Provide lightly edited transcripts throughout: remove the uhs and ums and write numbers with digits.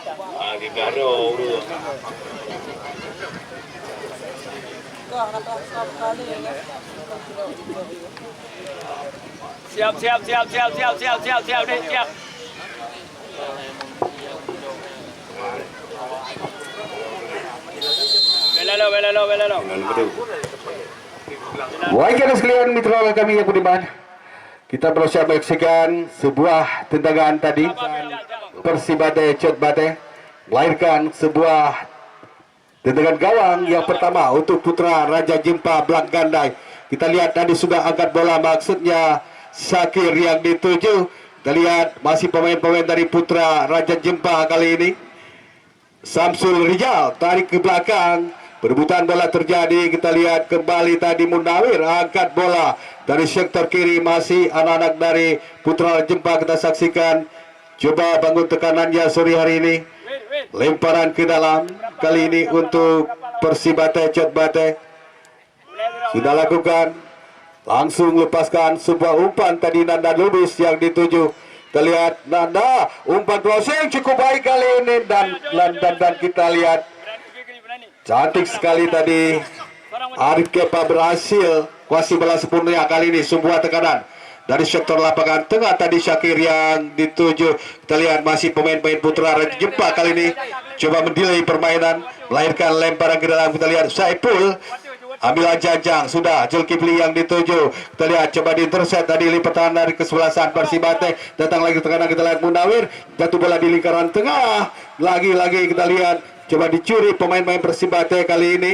Siap deh, siap. Belalo. Baiklah sekalian mitra kami yang budiman, kita berusaha menyaksikan sebuah tendangan tadi Persibate Cotbate melahirkan sebuah tendangan gawang yang pertama untuk putra Raja Jempa Belak Gandai. Kita lihat tadi sudah angkat bola, maksudnya Syakir yang dituju. Kita lihat masih pemain-pemain dari putra Raja Jempa kali ini. Samsul Rijal tarik ke belakang, perebutan bola terjadi. Kita lihat kembali tadi Munawir angkat bola dari sektor kiri, masih anak-anak dari putra Jempa kita saksikan. Coba bangun tekanannya sore hari ini. Lemparan ke dalam kali ini untuk Persibate Cotbate. Sudah lakukan, langsung lepaskan sebuah umpan tadi Nanda Lubis yang dituju. Kita lihat Nanda, umpan crossing cukup baik kali ini dan kita lihat cantik sekali tadi Arif Kepa berhasil kuasai bola sempurna kali ini. Sebuah tekanan dari sektor lapangan tengah tadi Syakir yang dituju. Kita lihat masih pemain-pemain putra Raja Jempa kali ini coba mendelay permainan, melahirkan lemparan ke dalam. Kita lihat Saipul ambil janjang, sudah Zulkifli yang dituju. Kita lihat coba diintercept tadi lipatan dari kesebelasan Persibate. Datang lagi tekanan, kita lihat Munawir jatuh bola di lingkaran tengah. Lagi-lagi kita lihat coba dicuri pemain-pemain Persibate kali ini.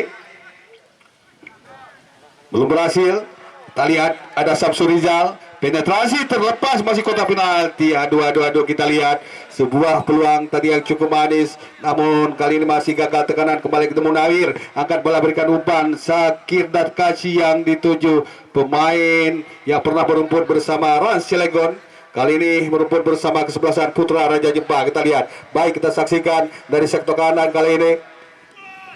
Belum berhasil. Kita lihat ada Samsul Rizal, penetrasi terlepas, masih kotak penalti. Aduh, kita lihat sebuah peluang tadi yang cukup manis, namun kali ini masih gagal tekanan. Kembali ke Munawir, angkat bola berikan umpan. Syakir dan Kaci yang dituju, pemain yang pernah berumput bersama Rans Cilegon, kali ini merumput bersama kesebelasan putra Raja Jempa. Kita lihat, baik kita saksikan dari sektor kanan kali ini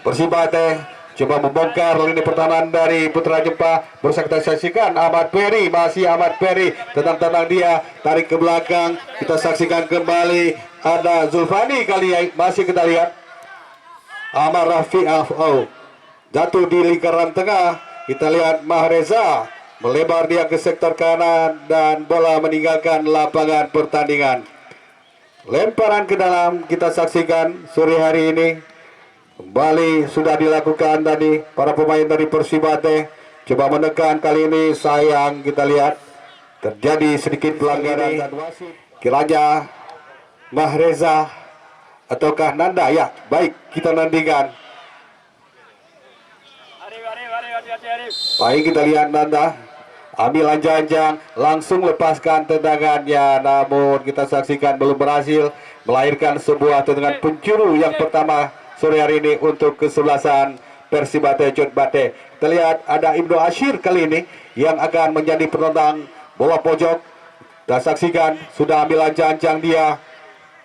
Persibate coba membongkar lini pertahanan dari putra Jempa. Berusaha kita saksikan Ahmad Peri, masih Ahmad Peri tenang dia tarik ke belakang. Kita saksikan kembali ada Zulfani kali ini, masih kita lihat Ahmad Rafi jatuh di lingkaran tengah. Kita lihat Mahreza melebar dia ke sektor kanan dan bola meninggalkan lapangan pertandingan. Lemparan ke dalam kita saksikan sore hari ini. Kembali sudah dilakukan tadi para pemain dari Persibate coba menekan, kali ini sayang kita lihat terjadi sedikit pelanggaran. Kiranya Mahreza ataukah Nanda, ya baik kita nantikan. Baik kita lihat Nanda ambil janjang, langsung lepaskan tendangannya, namun kita saksikan belum berhasil melahirkan sebuah tendangan pencuru yang pertama sore hari ini untuk kesebelasan Persibate Cotbate. Kita lihat ada Ibnu Ashir kali ini yang akan menjadi penendang bola pojok. Kita saksikan sudah ambil janjang dia.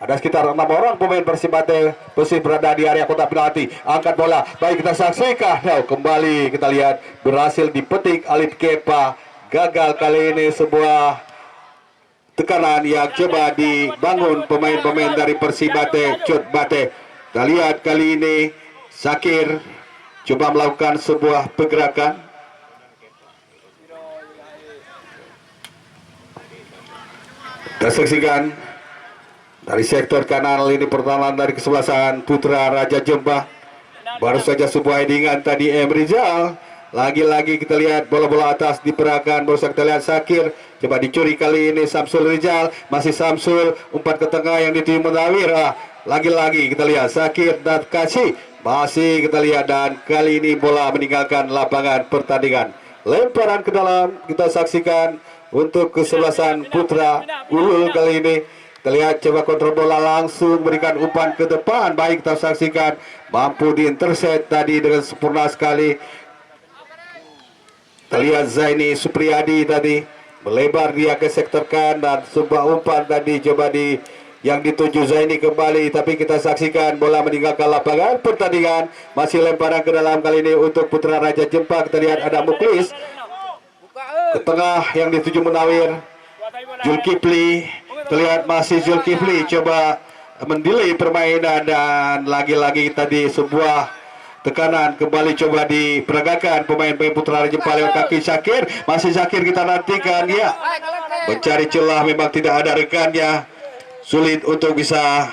Ada sekitar 6 orang pemain Persibate posisi berada di area kotak penalti. Angkat bola, baik kita saksikan. Kembali kita lihat berhasil dipetik Alif Kepa. Gagal kali ini sebuah tekanan yang coba dibangun pemain-pemain dari Persibate Cotbate. Kita lihat kali ini Syakir coba melakukan sebuah pergerakan. Kita saksikan dari sektor kanan lini pertahanan dari kesebelasan putra Raja Jempa. Baru saja sebuah headingan tadi Rizal. Lagi-lagi kita lihat bola-bola atas diperahkan. Baru saja kita lihat Syakir coba dicuri kali ini Samsul Rizal. Masih Samsul, umpan ke tengah yang dituju Munawir. Lagi-lagi kita lihat Syakir dan Kaci, masih kita lihat, dan kali ini bola meninggalkan lapangan pertandingan. Lemparan ke dalam kita saksikan untuk kesebelasan putra Ulul kali ini. Kita lihat coba kontrol bola, langsung berikan umpan ke depan. Baik kita saksikan mampu diintercept tadi dengan sempurna sekali. Kita lihat Zaini Supriyadi tadi melebar dia ke sektor kanan, sebuah umpan tadi coba yang dituju Zaini kembali, tapi kita saksikan bola meninggalkan lapangan pertandingan. Masih lemparan ke dalam kali ini untuk putra Raja Jempa. Kita lihat ada Muklis ke tengah yang dituju Munawir. Zulkifli, terlihat masih Zulkifli coba mendelay permainan dan lagi-lagi tadi sebuah tekanan kembali coba diperagakan pemain-pemain Putra Raja Jepang lewat kaki Syakir. Masih Syakir kita nantikan ya. Mencari celah memang tidak ada rekannya. Sulit untuk bisa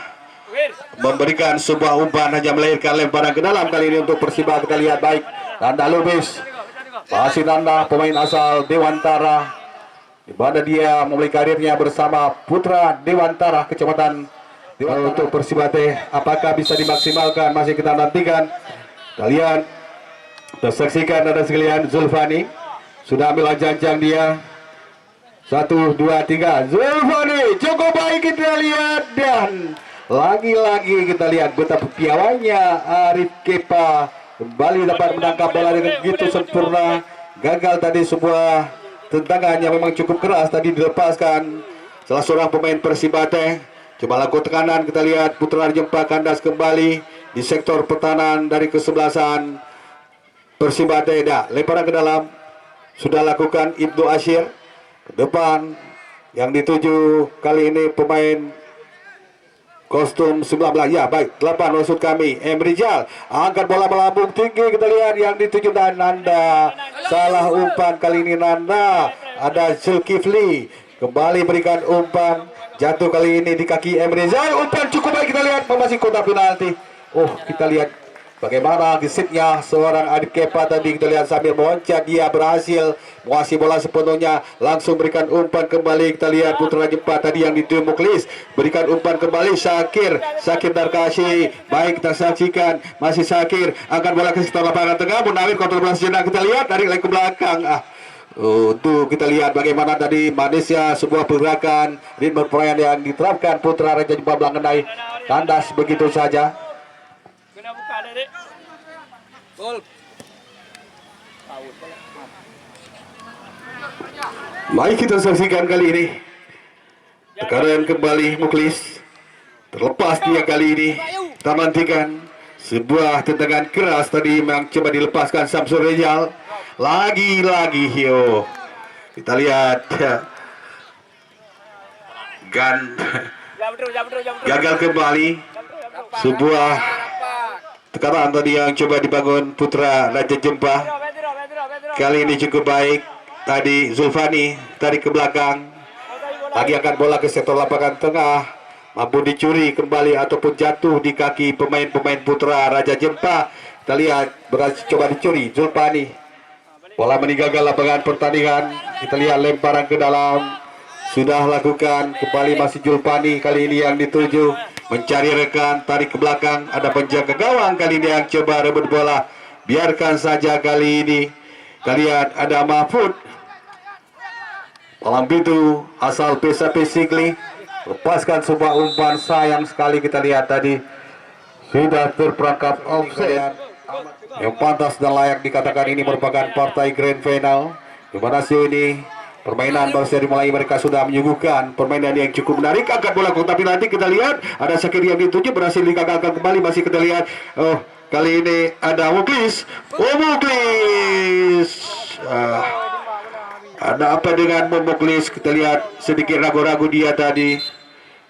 memberikan sebuah umpan, hanya melahirkan lemparan ke dalam kali ini untuk Persiba. Kita lihat baik Nanda Lubis. Masih Nanda pemain asal Dewantara, di mana dia memulai karirnya bersama Putra Dewantara Kecamatan Dewantara. Untuk Persiba teh apakah bisa dimaksimalkan, masih kita nantikan. Kalian tersaksikan ada sekalian, Zulfani sudah ambil janjang dia. 1, 2, 3 Zulfani cukup baik kita lihat, dan lagi-lagi kita lihat betapa piawainya Arif Kepa kembali dapat menangkap bola dengan begitu sempurna. Gagal tadi sebuah tendangan yang memang cukup keras tadi dilepaskan salah seorang pemain Persiba teh. Coba lakukan tekanan, kita lihat Putra Jempa kandas kembali di sektor pertahanan dari kesebelasan Persiba teh. Lemparan ke dalam sudah lakukan Ibnu Asyir ke depan, yang dituju kali ini pemain kostum 19, ya baik 8 maksud kami. Rijal angkat bola melambung tinggi, kita lihat yang dituju dan Nanda salah umpan kali ini. Nanda ada Zulkifli kembali berikan umpan, jatuh kali ini di kaki Rijal. Umpan cukup baik, kita lihat masih kotak penalti. Kita lihat bagaimana gesitnya seorang Adit Kepa tadi. Kita lihat sambil meloncat dia berhasil menguasai bola sepenuhnya, langsung berikan umpan kembali. Kita lihat Putra Jempa tadi yang dituju Muklis, berikan umpan kembali Syakir Darkashi. Baik kita saksikan, masih Syakir angkat bola ke sekitar lapangan tengah. Munawir kontrol bola sejenak, kita lihat dari ke belakang. Tuh kita lihat bagaimana tadi manisnya sebuah pergerakan ritme permainan yang diterapkan Putra Raja Jempa Belangenai, kandas begitu saja. Mari kita saksikan kali ini tekanan kembali Muklis, terlepas dia kali ini. Kita nantikan sebuah tendangan keras tadi yang coba dilepaskan Samsul Rijal. Lagi-lagi kita lihat gagal kembali sebuah tekanan tadi yang coba dibangun Putra Raja Jempa. Kali ini cukup baik tadi Zulfani tarik ke belakang, lagi akan bola ke sektor lapangan tengah, mampu dicuri kembali ataupun jatuh di kaki pemain-pemain Putra Raja Jempa. Kita lihat berhasil coba dicuri Zulfani, bola meninggalkan lapangan pertandingan. Kita lihat lemparan ke dalam sudah lakukan kembali, masih Zulfani kali ini yang dituju mencari rekan, tarik ke belakang. Ada penjaga gawang kali ini yang coba rebut bola, biarkan saja kali ini. Kalian ada Mahfud malam itu asal PSP Sigli, lepaskan sebuah umpan, sayang sekali. Kita lihat tadi sudah terperangkap offset yang pantas dan layak dikatakan ini merupakan partai grand final, di mana ini permainan baru saja dimulai. Mereka sudah menyuguhkan permainan yang cukup menarik. Angkat bola tapi nanti kita lihat ada Syakir yang dituju berhasil digagalkan kembali. Masih kita lihat kali ini ada Muklis. Muklis ada apa dengan Muklis? Kita lihat sedikit ragu-ragu dia tadi,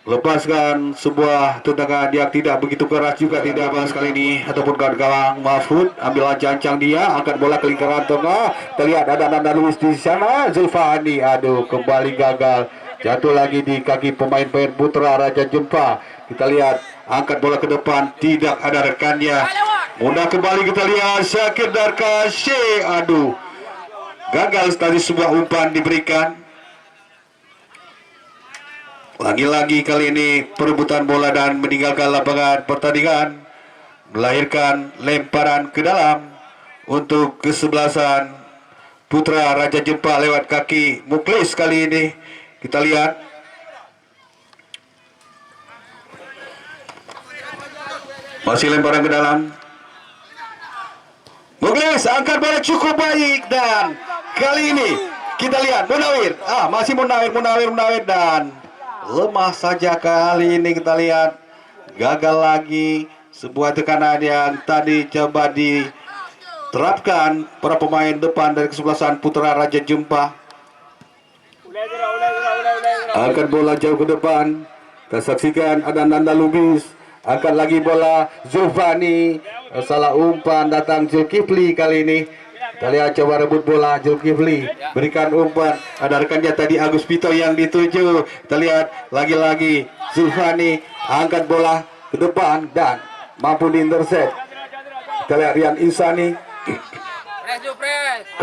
lepaskan sebuah tendangan yang tidak begitu keras juga, tidak apa sekali ini ataupun gawang Mahfud ambil cancang dia, angkat bola ke lingkaran tengah. Kita lihat ada Nanda Luis di sana. Zulfani kembali gagal, jatuh lagi di kaki pemain-pemain Putra Raja Jempa. Kita lihat angkat bola ke depan, tidak ada rekannya. Mudah kembali, kita lihat Syakir Darkashi. Gagal tadi sebuah umpan diberikan. Lagi-lagi kali ini perebutan bola dan meninggalkan lapangan pertandingan, melahirkan lemparan ke dalam untuk kesebelasan Putra Raja Jempa lewat kaki Muklis. Kali ini kita lihat masih lemparan ke dalam. Muklis angkat bola cukup baik, dan kali ini kita lihat Munawir, masih Munawir dan lemah saja kali ini. Kita lihat gagal lagi sebuah tekanan yang tadi coba diterapkan para pemain depan dari kesebelasan Putra Raja Jempa. Angkat bola jauh ke depan, Kita saksikan ada Nanda Lubis, angkat lagi bola Zulfani, salah umpan datang Zulkifli kali ini. Kita lihat coba rebut bola Zulkifli, berikan umpan, ada rekannya tadi Agus Pito yang dituju. Kita lihat lagi-lagi Zulfani angkat bola ke depan dan mampu diintercept. Kita lihat Rian Insani,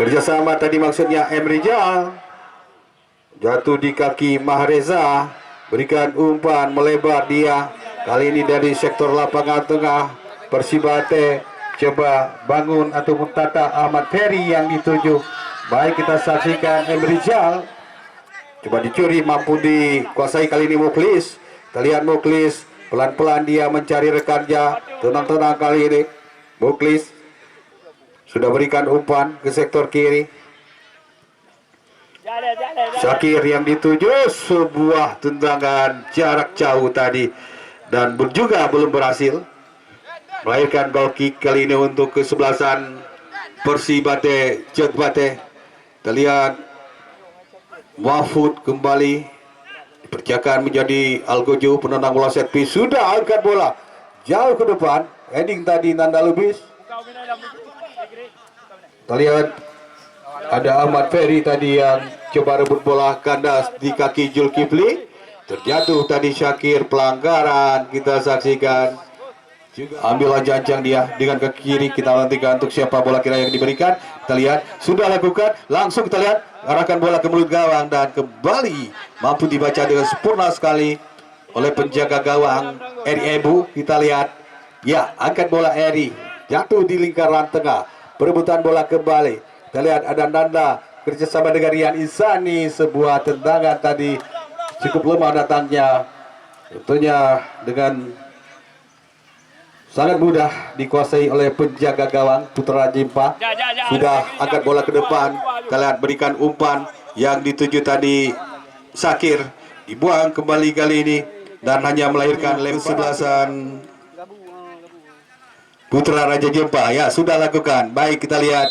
kerjasama tadi maksudnya Emrijal, jatuh di kaki Mahreza, berikan umpan melebar dia. Kali ini dari sektor lapangan tengah Persibate coba bangun ataupun tata Ahmad Ferry yang dituju. Baik, kita saksikan Emrijal coba dicuri, mampu dikuasai kali ini Muklis. Kita lihat Muklis pelan-pelan dia mencari rekannya, tenang-tenang kali ini Muklis sudah berikan umpan ke sektor kiri. Syakir yang dituju, sebuah tendangan jarak jauh tadi dan juga belum berhasil melahirkan goal kick kali ini untuk kesebelasan Persibate Jodbate. Kita lihat Mahfud kembali dipercayakan menjadi Algojo, penendang bola set piece, sudah angkat bola jauh ke depan, heading tadi Nanda Lubis. Kita lihat ada Ahmad Ferry tadi yang coba rebut bola kandas di kaki Zulkifli, terjatuh tadi Syakir, pelanggaran kita saksikan. Ambil ancang dia dengan kaki kiri, kita nantikan untuk siapa bola kira yang diberikan. Kita lihat sudah lakukan, langsung kita lihat arahkan bola ke mulut gawang dan kembali mampu dibaca dengan sempurna sekali oleh penjaga gawang Eri Ebu. Kita lihat ya, angkat bola Eri, jatuh di lingkaran tengah, perebutan bola kembali. Kita lihat ada Nanda kerjasama dengan Rian Insani, sebuah tendangan tadi cukup lemah datangnya, tentunya dengan sangat mudah dikuasai oleh penjaga gawang Putra Jimpa. Sudah angkat bola ke depan, kita lihat berikan umpan yang dituju tadi Syakir, dibuang kembali kali ini dan hanya melahirkan lem sebelasan Putra Raja Jimpa. Ya, sudah lakukan. Baik, kita lihat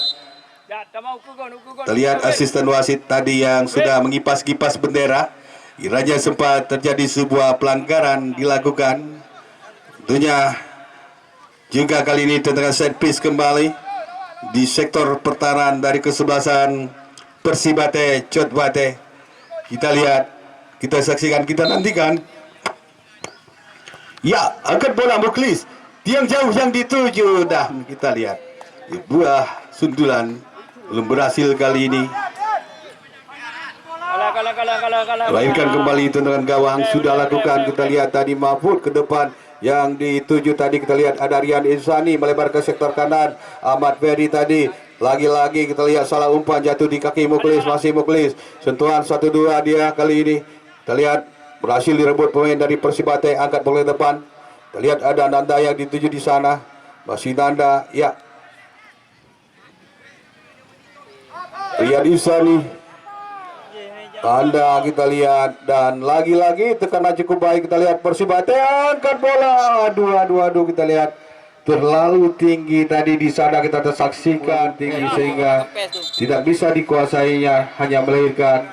asisten wasit tadi yang sudah mengipas-kipas bendera. Kiranya sempat terjadi sebuah pelanggaran dilakukan. Tentunya juga kali ini tendangan set piece kembali di sektor pertahanan dari kesebelasan Persibate Jodbate. Kita lihat, kita saksikan, kita nantikan. Ya, angkat bola Muklis, tiang jauh yang dituju, dan kita lihat buah sundulan belum berhasil kali ini. Lahirkan kembali tendangan gawang, sudah lakukan. Kita lihat tadi Mahfud ke depan yang dituju tadi, kita lihat ada Rian Insani melebar ke sektor kanan. Ahmad Ferry tadi lagi-lagi kita lihat salah umpan, jatuh di kaki Muklis, masih Muklis, sentuhan 1-2 dia kali ini. Kita lihat berhasil direbut pemain dari Persibate, angkat bola depan. Kita lihat ada Nanda yang dituju di sana, masih Nanda, ya. Rian Insani, tanda kita lihat, dan lagi-lagi tekanan cukup baik. Kita lihat Persibate angkat bola, aduh kita lihat terlalu tinggi tadi di sana, kita tersaksikan tinggi sehingga tidak bisa dikuasainya, hanya melahirkan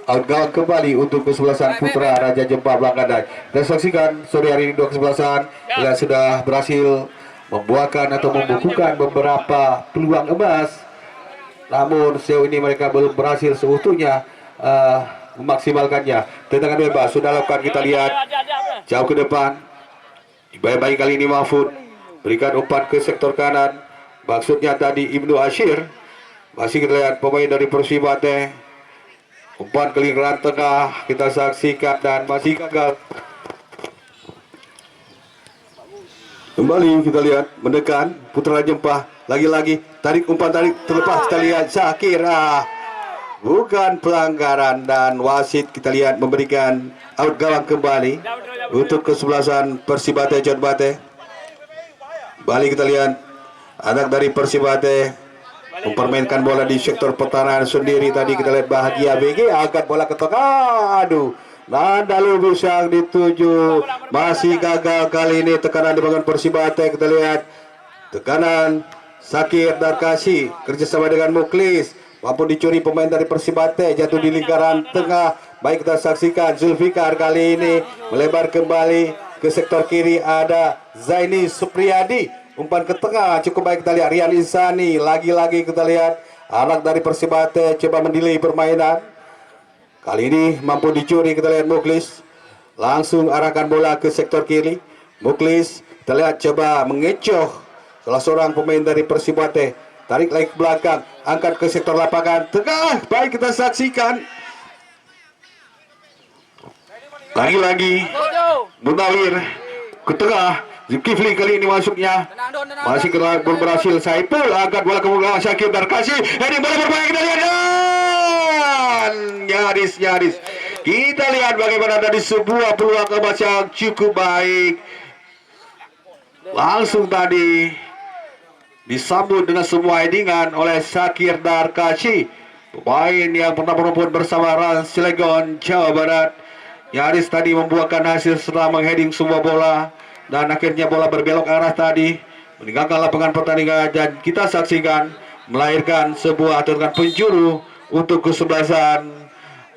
out gawang kembali untuk kesebelasan Putra Raja Jempa Blangkandai. Dan saksikan sore hari ini dua kesebelasan yang sudah berhasil membuahkan atau membukukan beberapa peluang emas, namun sejauh ini mereka belum berhasil seutuhnya memaksimalkannya. Tendangan bebas sudah lakukan, kita lihat jauh ke depan. Baik-baik kali ini Mahfud berikan umpan ke sektor kanan, maksudnya tadi Ibnu Ashir. Masih kita lihat pemain dari Persibate, umpan ke lingkaran tengah kita saksikan dan masih gagal. Kembali kita lihat mendekan Putra Jempa, lagi-lagi tarik umpan, tarik terlepas. Kita lihat Syakir, bukan pelanggaran, dan wasit kita lihat memberikan out gawang kembali untuk kesebelasan Persibate Jodbate. Balik kita lihat anak dari Persibate mempermainkan bola di sektor pertahanan sendiri. Tadi kita lihat Bahagia BG angkat bola ke tengah, aduh, Nanda Lubis yang dituju, masih gagal kali ini. Tekanan di bagian Persibate, kita lihat tekanan Syakir Darkasi kerjasama dengan Muklis, mampu dicuri pemain dari Persibate, jatuh di lingkaran tengah, Baik, kita saksikan Zulfikar kali ini melebar kembali ke sektor kiri, ada Zaini Supriyadi, umpan ke tengah cukup baik. Kita lihat Rian Insani, lagi-lagi kita lihat anak dari Persibate coba mendelay permainan. Kali ini mampu dicuri. Kita lihat Muklis langsung arahkan bola ke sektor kiri. Muklis kita lihat coba mengecoh salah seorang pemain dari Persibate, tarik lagi ke belakang, angkat ke sektor lapangan tengah. Baik, kita saksikan lagi-lagi Munawir ke tengah. Zulkifli kali ini masuknya masih kena berhasil. Saipul angkat bola ke belakang. Syakir Darkasi, ini bola bermain. Kita lihat dan nyaris kita lihat bagaimana dari sebuah peluang emas yang cukup baik, langsung tadi disambut dengan semua headingan oleh Syakir Darkasi, pemain yang pernah berumput bersama Rans Cilegon, Jawa Barat. Nyaris tadi membuahkan hasil setelah mengheading sebuah bola, dan akhirnya bola berbelok arah tadi meninggalkan lapangan pertandingan, dan kita saksikan melahirkan sebuah tendangan penjuru untuk kesebelasan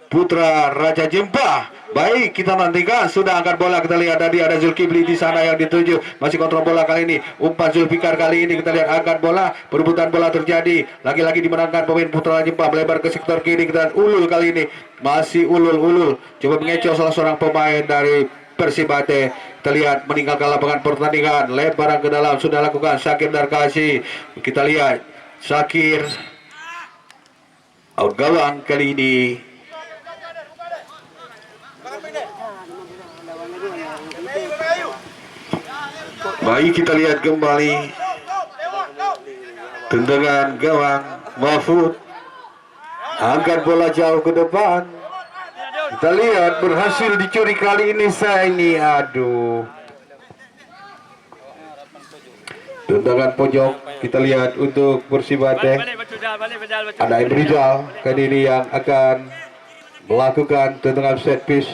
Putra Raja Jempa. Baik, kita nantikan sudah angkat bola. Kita lihat tadi ada Zulkifli di sana yang dituju, masih kontrol bola kali ini. Umpan Zulfikar kali ini kita lihat angkat bola, perebutan bola terjadi. Lagi-lagi dimenangkan pemain Putra Raja Jempa, melebar ke sektor kiri. Kita lihat Ulul kali ini, masih Ulul coba mengecoh salah seorang pemain dari Persibate. Kita lihat meninggalkan lapangan pertandingan, lebaran ke dalam sudah lakukan Syakir Darkasi. Kita lihat Syakir out gawang kali ini. Baik, kita lihat kembali tendangan gawang Mahfud, angkat bola jauh ke depan. Kita lihat berhasil dicuri kali ini Saini. Aduh, tendangan pojok kita lihat untuk Persibate. Ada Ibrizal kali ini yang akan melakukan tendangan set piece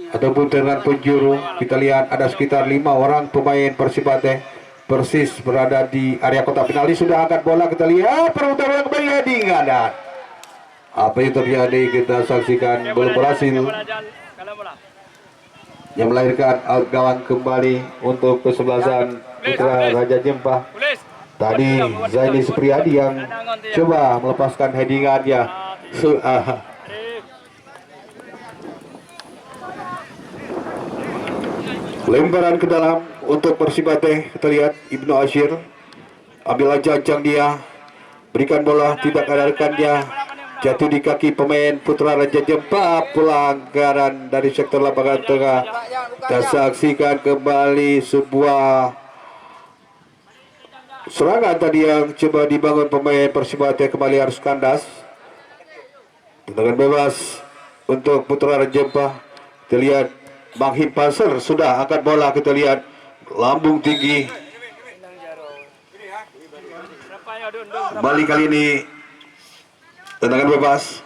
ataupun tendangan penjuru. Kita lihat ada sekitar 5 orang pemain Persibate persis berada di area kotak penalti. Sudah angkat bola, kita lihat perebutan kembali heading. Dan apa yang terjadi kita saksikan, belum berhasil, yang melahirkan out gawang kembali untuk kesebelasan Putra Raja Jempa. Tadi Zaini Supriyadi yang coba melepaskan headingannya. Lemparan ke dalam untuk Persibate. Kita lihat Ibnu Asyir ambil jajang dia, berikan bola, tidak ada rekan dia, jatuh di kaki pemain Putra Raja Jempa. Pelanggaran dari sektor lapangan tengah. Kita saksikan kembali sebuah serangan tadi yang coba dibangun pemain Persibate, kembali harus kandas. Tendangan bebas untuk Putra Raja Jempa. Kita lihat Bang Himpaser sudah angkat bola. Kita lihat lambung tinggi. Kembali kali ini tendangan bebas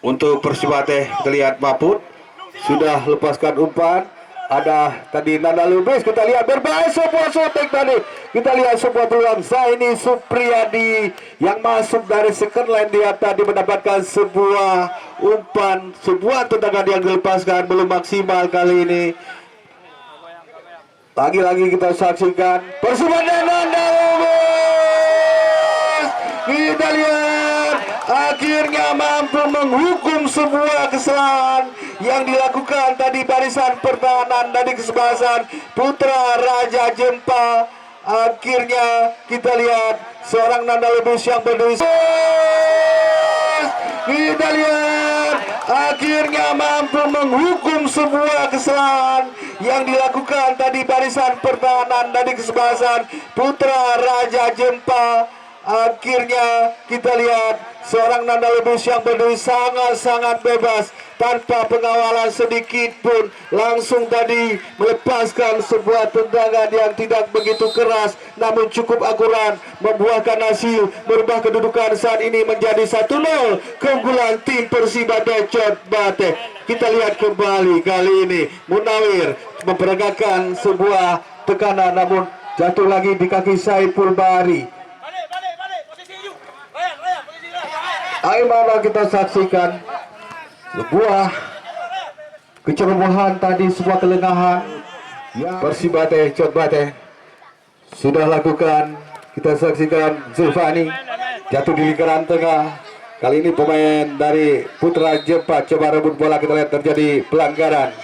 untuk Persibate. Kita lihat Mahfud sudah lepaskan umpan. Ada tadi Nanda Lubis, kita lihat bermain sebuah shooting tadi. Kita lihat sebuah peluang Zaini Supriyadi yang masuk dari second line. Dia tadi mendapatkan sebuah umpan, sebuah tendangan yang dilepaskan belum maksimal kali ini. Lagi-lagi kita saksikan Persibate Nanda Lubis. Kita lihat akhirnya mampu menghukum sebuah kesalahan yang dilakukan tadi barisan pertahanan dari kesebelasan Putra Raja Jempa. Akhirnya kita lihat seorang Nanda Lubis yang berdiri. Kita lihat akhirnya mampu menghukum sebuah kesalahan yang dilakukan tadi barisan pertahanan dari kesebelasan Putra Raja Jempa. Akhirnya kita lihat seorang Nanda Lubis yang berdiri sangat-sangat bebas tanpa pengawalan sedikit pun, langsung tadi melepaskan sebuah tendangan yang tidak begitu keras namun cukup akurat, membuahkan hasil, merubah kedudukan saat ini menjadi 1-0 keunggulan tim Persibate Jempa. Kita lihat kembali kali ini Munawir memperagakan sebuah tekanan namun jatuh lagi di kaki Saiful Bahri. Bagaimana kita saksikan Sebuah kecerobohan tadi, sebuah kelengahan Persibate Cotbate sudah lakukan. Kita saksikan Zulfani jatuh di lingkaran tengah. Kali ini pemain dari Putra Jempa coba rebut bola, kita lihat terjadi pelanggaran.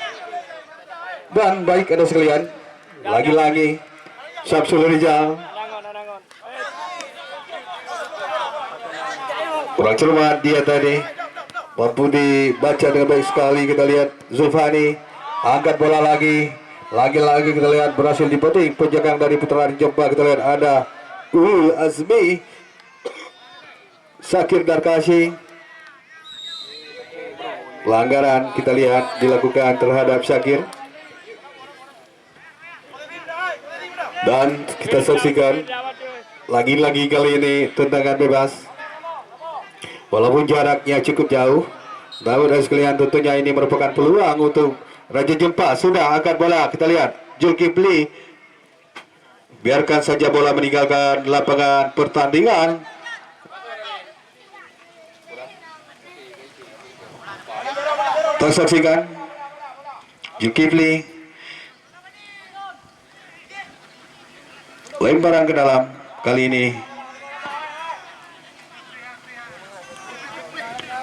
Dan baik ada sekalian, lagi-lagi Syamsul Rizal kurang cermat dia tadi, mampu dibaca dengan baik sekali. Kita lihat Zulfani angkat bola lagi kita lihat berhasil dipetik penjagaan dari Putra Jempa. Kita lihat ada Azmi, Sakir Darkashi. Pelanggaran kita lihat dilakukan terhadap Syakir. Dan kita saksikan lagi-lagi kali ini tendangan bebas. Walaupun jaraknya cukup jauh, namun dari sekalian tentunya ini merupakan peluang untuk Raja Jempa. Sudah angkat bola, kita lihat Zulkifli, biarkan saja bola meninggalkan lapangan pertandingan. Tersaksikan Zulkifli lemparan ke dalam. Kali ini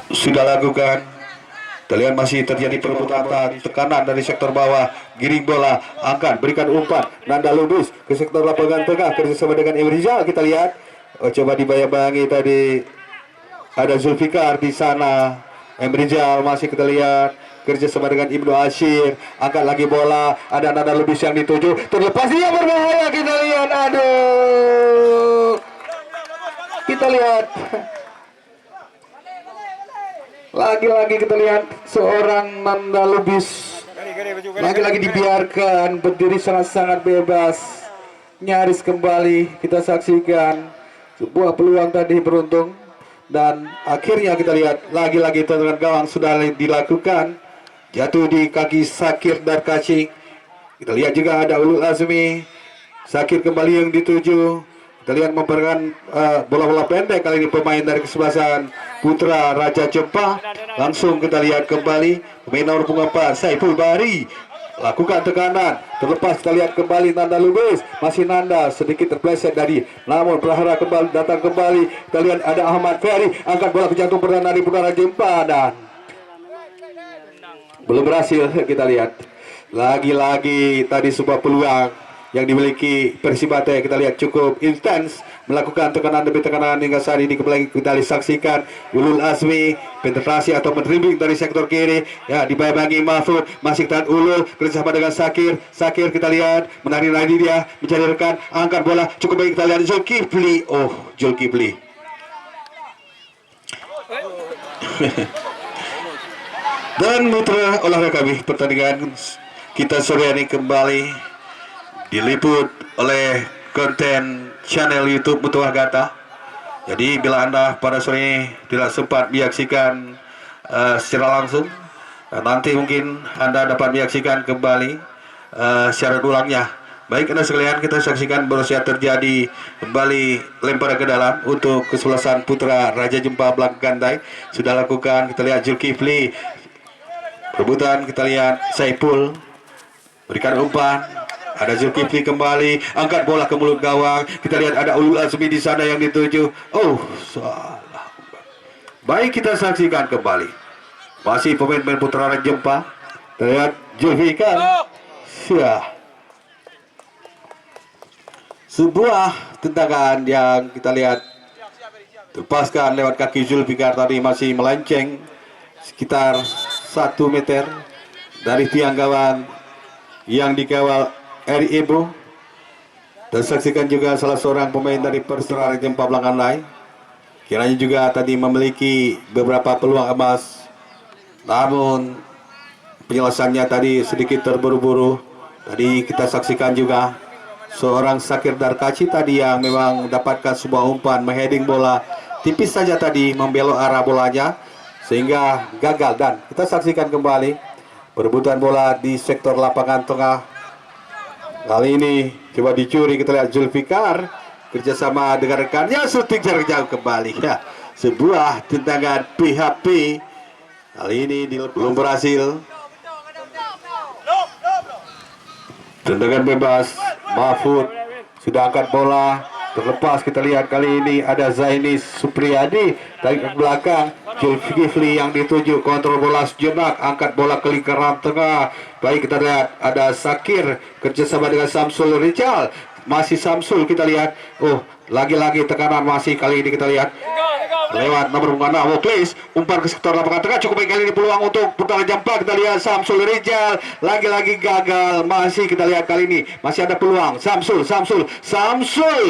sudah lakukan. Terlihat masih terjadi perebutan, tekanan dari sektor bawah, giring bola, angkat, berikan umpan, Nanda Lubis ke sektor lapangan tengah, kerjasama dengan Emre Rizal. Kita lihat, coba dibayang-bayangi tadi ada Zulfikar di sana, Emre Rizal masih kita lihat kerjasama dengan Ibnu Ashir, angkat lagi bola, ada Nanda Lubis yang dituju, terlepas dia berbahaya. Kita lihat, aduh, kita lihat. Lagi-lagi kita lihat seorang Nanda Lubis lagi-lagi dibiarkan berdiri sangat-sangat bebas, nyaris kembali. Kita saksikan sebuah peluang tadi beruntung, dan akhirnya kita lihat lagi-lagi tendangan gawang sudah dilakukan, jatuh di kaki Sakir Darkashi. Kita lihat juga ada Ulul Azmi, Sakir kembali yang dituju. Kita lihat memberikan bola-bola pendek, kali ini pemain dari kesebelasan Putra Raja Jempa. Langsung kita lihat kembali pemain nomor 4 Saiful Bahri lakukan tekanan, terlepas kita lihat kembali Nanda Lubis, masih Nanda sedikit terpleset tadi, namun Prahara kembali datang kembali. Kita lihat ada Ahmad Ferry, angkat bola ke jantung pertahanan dari Putra Raja Jempa dan belum berhasil. Kita lihat lagi-lagi tadi sebuah peluang yang dimiliki Persibate. Kita lihat cukup intens melakukan tekanan demi tekanan hingga saat ini. Kembali kita disaksikan Ulul Azmi penetrasi atau dribbling dari sektor kiri, ya, dibayangi Mahfud, masih tahan Ulul kerjasama dengan Sakir. Sakir kita lihat menari-nari dia mencari rekan, angkat bola cukup baik. Kita lihat Zulkifli, Zulkifli dan mitra olahraga kami, pertandingan kita sore ini kembali diliput oleh konten channel YouTube Mutuah Gata. Jadi bila Anda pada sore ini tidak sempat menyaksikan secara langsung, nanti mungkin Anda dapat menyaksikan kembali siaran ulangnya. Baik Anda sekalian, kita saksikan barusan terjadi kembali lemparan ke dalam untuk kesebelasan Putra Raja Jempa belakang gandai. Sudah lakukan, kita lihat Zulkifli rebutan, kita lihat Saiful berikan umpan. Ada Zulkifli kembali, angkat bola ke mulut gawang. Kita lihat ada Ulul Azmi di sana yang dituju. Salah. Baik, kita saksikan kembali. Masih pemain-pemain Putra Raja Jempa. Kita lihat Zulfikar. Sebuah tendangan yang kita lihat terlepaskan lewat kaki Zulfikar tadi, masih melenceng sekitar 1 meter dari tiang gawang yang dikawal Eri Ibu. Dan saksikan juga salah seorang pemain dari Persera Raja Jempa belakang lain, kiranya juga tadi memiliki beberapa peluang emas, namun penyelesaiannya tadi sedikit terburu-buru. Tadi kita saksikan juga seorang Sakir Darkashi tadi yang memang mendapatkan sebuah umpan mengheading bola tipis saja tadi, membelok arah bolanya sehingga gagal. Dan kita saksikan kembali perebutan bola di sektor lapangan tengah. Kali ini coba dicuri, kita lihat Zulfikar kerjasama dengan rekannya, syuting jarak jauh kembali, ya. Sebuah tendangan PHP Kali ini belum berhasil. Tendangan bebas, Mahfud sudah angkat bola. Terlepas kita lihat kali ini ada Zaini Supriyadi tarik ke belakang. Zulkifli yang dituju, kontrol bola sejenak, angkat bola ke lingkaran tengah. Baik, kita lihat ada Sakir kerjasama dengan Samsul Rijal. Masih Samsul kita lihat. Oh, lagi-lagi tekanan masih kali ini kita lihat. Lewat nomor mana Woklis, umpan ke sektor lapangan tengah, cukup baik kali ini peluang untuk putaran jumpa. Kita lihat Samsul Rijal lagi-lagi gagal. Masih kita lihat kali ini masih ada peluang. Samsul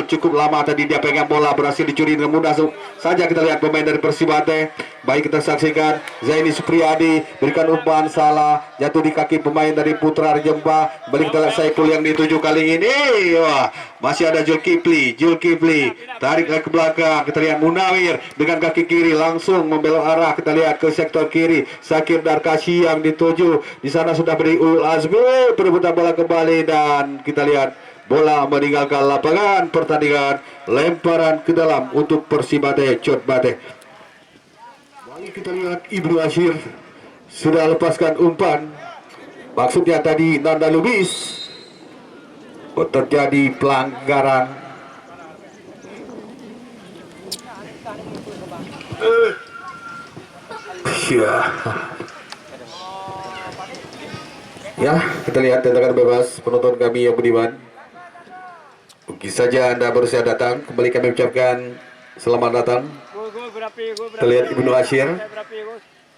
cukup lama tadi dia pegang bola, berhasil dicuri dengan mudah saja. Kita lihat pemain dari Persibate. Baik, kita saksikan Zaini Supriyadi berikan umpan salah, jatuh di kaki pemain dari Putra Rejempa. Balik kita lihat Saiful yang dituju kali ini. Wah, masih ada Zulkifli tarik ke belakang. Kita lihat Munawir dengan kaki kiri langsung membelok arah. Kita lihat ke sektor kiri, Sakir Darkashi yang dituju. Di sana sudah beri Ulul Azmi, perebutan bola kembali dan kita lihat bola meninggalkan lapangan pertandingan. Lemparan ke dalam untuk Persibate Cot Bate. Baik, kita lihat Ibnu Ashir sudah lepaskan umpan. Maksudnya tadi Nanda Lubis. Terjadi pelanggaran. Ya, kita lihat tendangan bebas penonton kami yang budiman. Mungkin saja Anda baru saja datang, kembali kami ucapkan selamat datang. Kita lihat Ibnu Ashir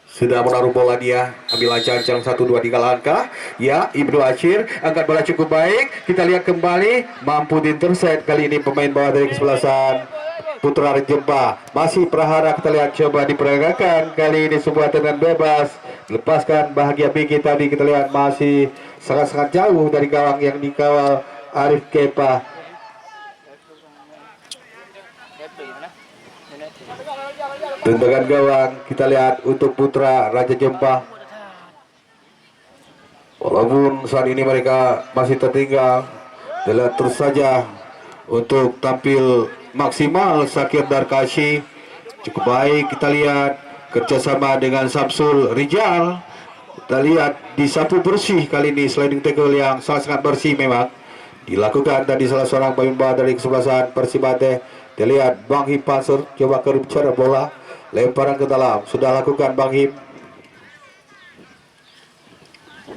sudah menaruh bola, dia ambil ancang-ancang 1, 2, 3 langkah. Ya, Ibnu Ashir angkat bola cukup baik. Kita lihat kembali mampu diintercept kali ini pemain bawah dari kesebelasan Putra Rejempa. Masih Prahara, kita lihat coba diperagakan kali ini sebuah tendangan bebas. Lepaskan Bahagia Biki tadi, kita lihat masih sangat-sangat jauh dari gawang yang dikawal Arif Kepa. Tendangan gawang kita lihat untuk Putra Raja Jempa. Walaupun saat ini mereka masih tertinggal, lihat terus saja untuk tampil maksimal. Sakir Darkashi cukup baik, kita lihat kerjasama dengan Samsul Rijal. Kita lihat disapu bersih kali ini, sliding tackle yang sangat-sangat bersih memang dilakukan tadi salah seorang pemain dari kesebelasan Persibate. Kita lihat Bang Him Pansur coba ke bicara bola, lemparan ke dalam, sudah lakukan Bang Him.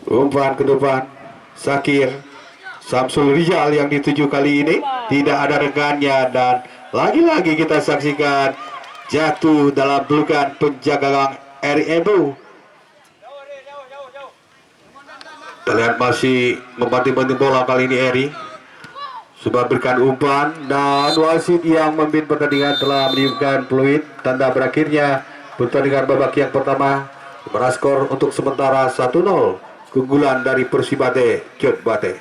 Umpan ke depan, Sakir Samsul Rijal yang dituju kali ini tidak ada rekannya dan lagi-lagi kita saksikan jatuh dalam pelukan penjaga gawang Eri Ebu. Kita lihat masih membanting-banting bola kali ini Eri. Sudah berikan umpan dan wasit yang memimpin pertandingan telah menunjukkan peluit tanda berakhirnya pertandingan babak yang pertama. Berskor untuk sementara 1-0 keunggulan dari Persibate Cot Bate.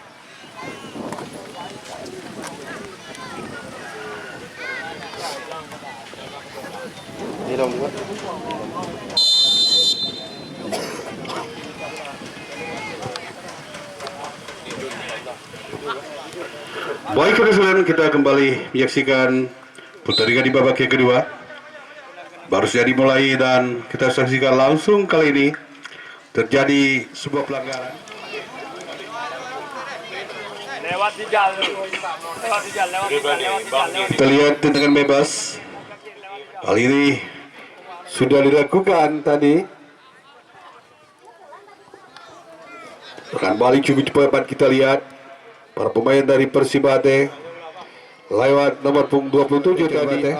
Baik, kemudian kita kembali menyaksikan pertandingan di babak yang kedua. Baru saja dimulai dan kita saksikan langsung kali ini terjadi sebuah pelanggaran. Kita lihat tendangan bebas. Kali ini sudah dilakukan tadi. Akan balik cukup cepat kita lihat. Para pemain dari Persibate lewat nomor 27 tadi.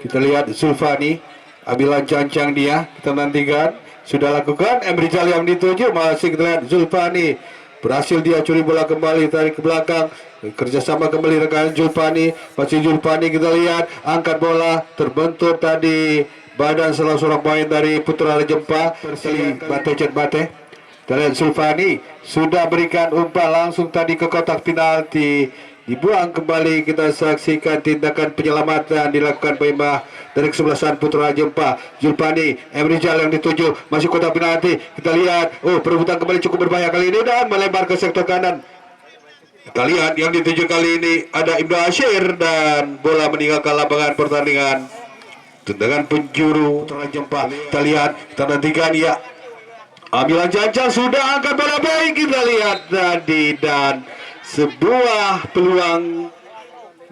Kita lihat Zulfani ambil ancang-ancang dia. Kita nantikan. Sudah lakukan Emrijal yang dituju. Masih kita lihat Zulfani berhasil dia curi bola kembali, tarik ke belakang. Kerjasama kembali rekan Zulfani. Masih Zulfani kita lihat angkat bola, terbentur tadi badan salah seorang pemain dari Putra Rejempa Persibate Cot Bate. Dan Zulfani sudah berikan umpan langsung tadi ke kotak penalti, dibuang kembali. Kita saksikan tindakan penyelamatan dilakukan pemain dari kesebelasan Putra Jempa. Zulfani, Emrijal yang dituju, masih kotak penalti. Kita lihat, perebutan kembali cukup berbahaya kali ini dan melebar ke sektor kanan. Kita lihat yang dituju kali ini ada Ibnu Ashir dan bola meninggalkan lapangan pertandingan. Tendangan penjuru Putra Jempa. Kita lihat, kita nantikan ya. Ambilan Janca sudah angkat bola baik, kita lihat tadi, dan sebuah peluang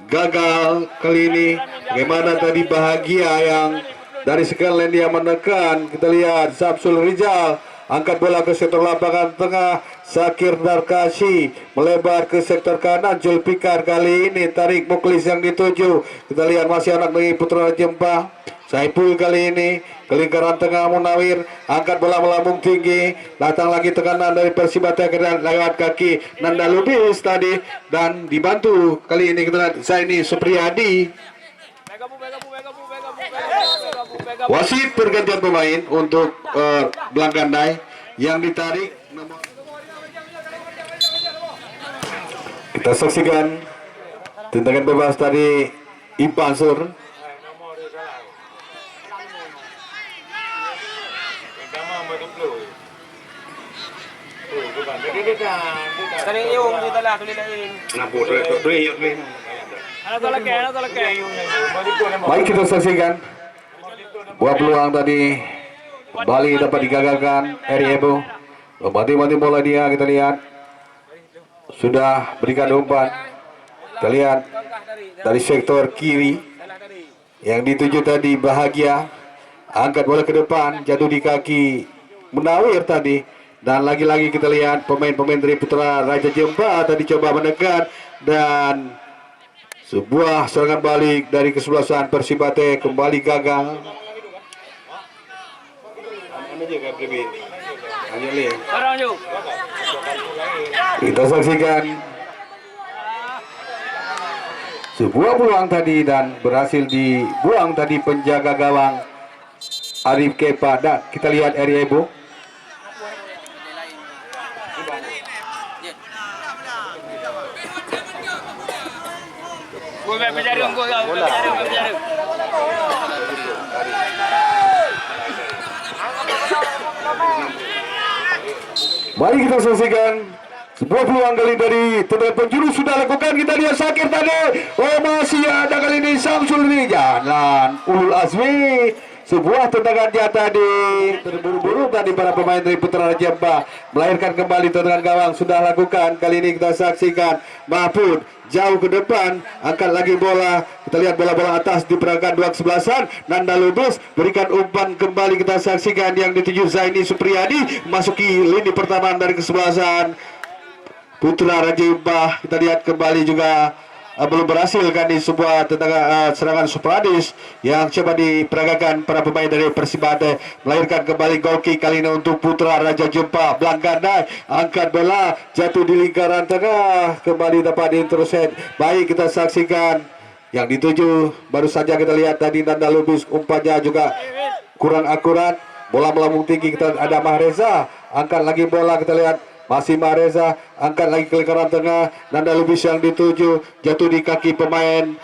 gagal kali ini. Bagaimana tadi Bahagia yang dari sekian dia menekan. Kita lihat Samsul Rizal angkat bola ke sektor lapangan tengah. Sakir Darkasi melebar ke sektor kanan. Julfikar kali ini tarik Muklis yang dituju. Kita lihat masih anak dari Putra Jempa. Saipul kali ini ke lingkaran tengah. Munawir angkat bola melambung tinggi, datang lagi tekanan dari Persibata lewat kaki Nanda Lubis tadi, dan dibantu kali ini kita lihat Zaini Supriyadi. Wasit pergantian pemain untuk Blangkandai yang ditarik nomor. Kita saksikan tendangan bebas tadi Ipansur. Sering yung kita lah tulilain. Anak talake. Baik, kita saksikan buah peluang tadi Bali dapat digagalkan. Eri Ebo mati bola dia, kita lihat sudah berikan umpan. Kita lihat dari sektor kiri yang dituju tadi Bahagia angkat bola ke depan, jatuh di kaki Munawir tadi. Dan lagi-lagi kita lihat pemain-pemain dari Putra Raja Jempa tadi coba menekan, dan sebuah serangan balik dari kesebelasan Persibate kembali gagal. Kita saksikan sebuah peluang tadi dan berhasil dibuang tadi penjaga gawang Arif Kepa. Dan kita lihat Eri Ebo. Mari kita saksikan sebuah peluang kali dari tendangan penjuru sudah lakukan. Kita lihat Sakir tadi. Oh, masih ada kali ini Samsul Rizal dan Ulul Azmi. Sebuah tendangan jatah tadi terburu-buru tadi para pemain dari Putra Jempa melahirkan kembali tendangan gawang sudah lakukan. Kali ini kita saksikan Mahfud jauh ke depan, angkat lagi bola. Kita lihat bola-bola atas di perangkat dua kesebelasan. Nanda Lubis berikan umpan kembali, kita saksikan yang dituju Zaini Supriyadi masuki lini pertahanan dari kesebelasan Putra Raja Jempa. Kita lihat kembali juga belum berhasil kan di sebuah serangan sporadis yang coba diperagakan para pemain dari Persibate. Melahirkan kembali gol kick kali ini untuk Putra Raja Jempa. Blangkandai angkat bola jatuh di lingkaran tengah, kembali dapat diintercept. Baik, kita saksikan yang dituju baru saja kita lihat tadi Nanda Lubis, umpannya juga kurang akurat. Bola melambung tinggi, kita ada Mahreza angkat lagi bola, kita lihat masih Mahreza angkat lagi ke lingkaran tengah. Nanda Lubis yang dituju jatuh di kaki pemain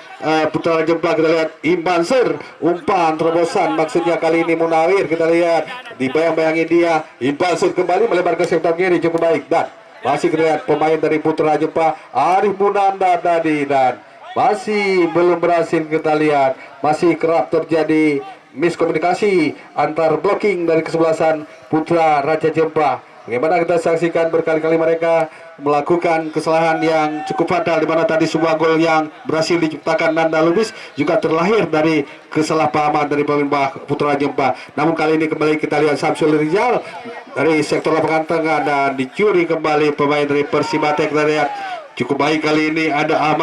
Putra Jempa. Kita lihat Imansur, umpan terobosan maksudnya kali ini Munawir. Kita lihat dibayang-bayangin dia. Imansur kembali melebar ke sektor kiri cukup baik, dan masih kita lihat pemain dari Putra Jempa Arif Munanda tadi, dan masih belum berhasil. Kita lihat masih kerap terjadi miskomunikasi antar blocking dari kesebelasan Putra Raja Jempa. Bagaimana kita saksikan berkali-kali mereka melakukan kesalahan yang cukup fatal, di mana tadi sebuah gol yang berhasil diciptakan Nanda Lubis juga terlahir dari kesalahpahaman dari pemain Putra Jempa. Namun kali ini kembali kita lihat Samsul Rizal dari sektor lapangan tengah dan dicuri kembali pemain dari Persibate. Kita lihat cukup baik kali ini ada